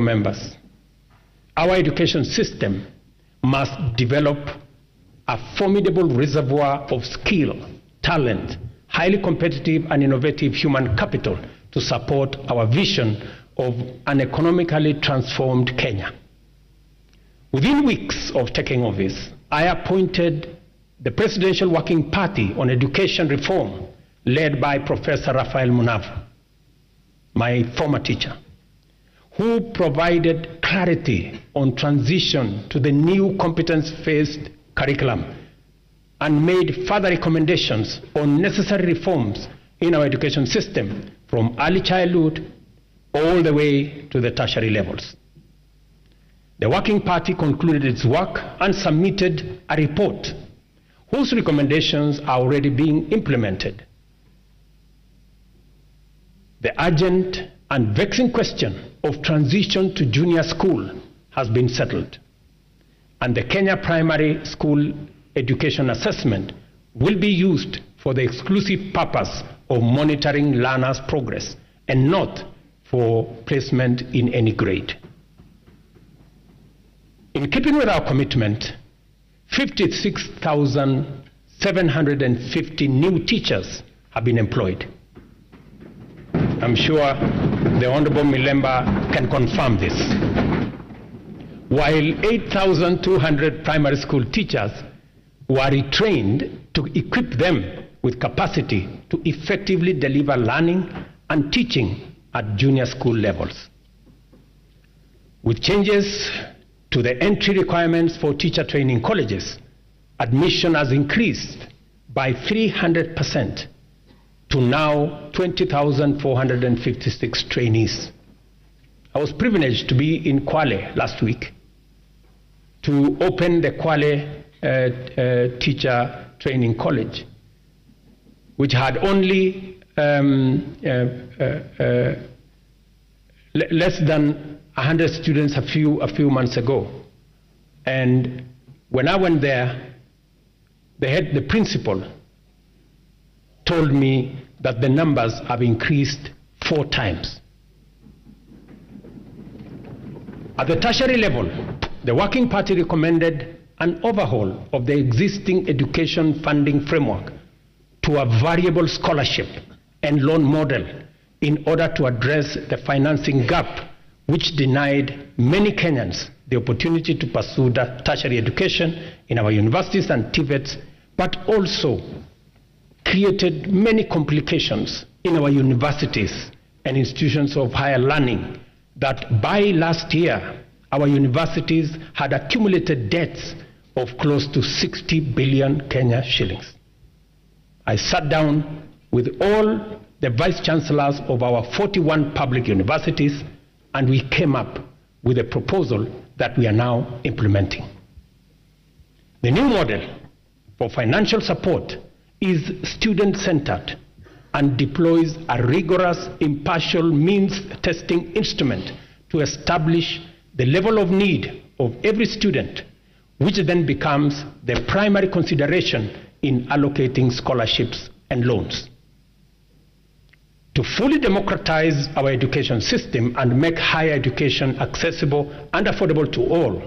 members, our education system must develop a formidable reservoir of skill, talent, highly competitive and innovative human capital to support our vision of an economically transformed Kenya. Within weeks of taking office, I appointed the Presidential Working Party on Education Reform, led by Professor Raphael Munava, my former teacher, who provided clarity on transition to the new competence-based curriculum and made further recommendations on necessary reforms in our education system from early childhood all the way to the tertiary levels. The Working Party concluded its work and submitted a report whose recommendations are already being implemented. The urgent and vexing question of transition to junior school has been settled, and the Kenya Primary School Education Assessment will be used for the exclusive purpose of monitoring learners' progress and not for placement in any grade. In keeping with our commitment, 56,750 new teachers have been employed. I'm sure the Honorable Milemba can confirm this. While 8,200 primary school teachers were retrained to equip them with capacity to effectively deliver learning and teaching at junior school levels. With changes to the entry requirements for teacher training colleges, admission has increased by 300% to now 20,456 trainees. I was privileged to be in Kwale last week to open the Kwale Teacher Training College, which had only less than 100 students a few months ago. And when I went there, the principal told me that the numbers have increased 4 times. At the tertiary level, the Working Party recommended an overhaul of the existing education funding framework to a variable scholarship and loan model in order to address the financing gap which denied many Kenyans the opportunity to pursue tertiary education in our universities and TVETs, but also created many complications in our universities and institutions of higher learning that by last year, our universities had accumulated debts of close to 60 billion Kenya shillings. I sat down with all the vice chancellors of our 41 public universities, and we came up with a proposal that we are now implementing. The new model for financial support is student-centered and deploys a rigorous, impartial means testing instrument to establish the level of need of every student, which then becomes the primary consideration in allocating scholarships and loans. To fully democratize our education system and make higher education accessible and affordable to all,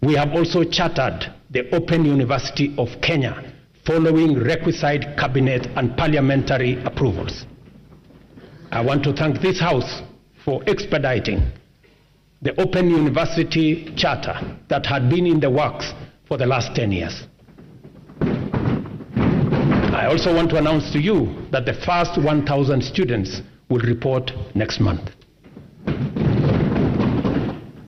we have also chartered the Open University of Kenya, following requisite cabinet and parliamentary approvals. I want to thank this House for expediting the Open University Charter that had been in the works for the last 10 years. I also want to announce to you that the first 1,000 students will report next month.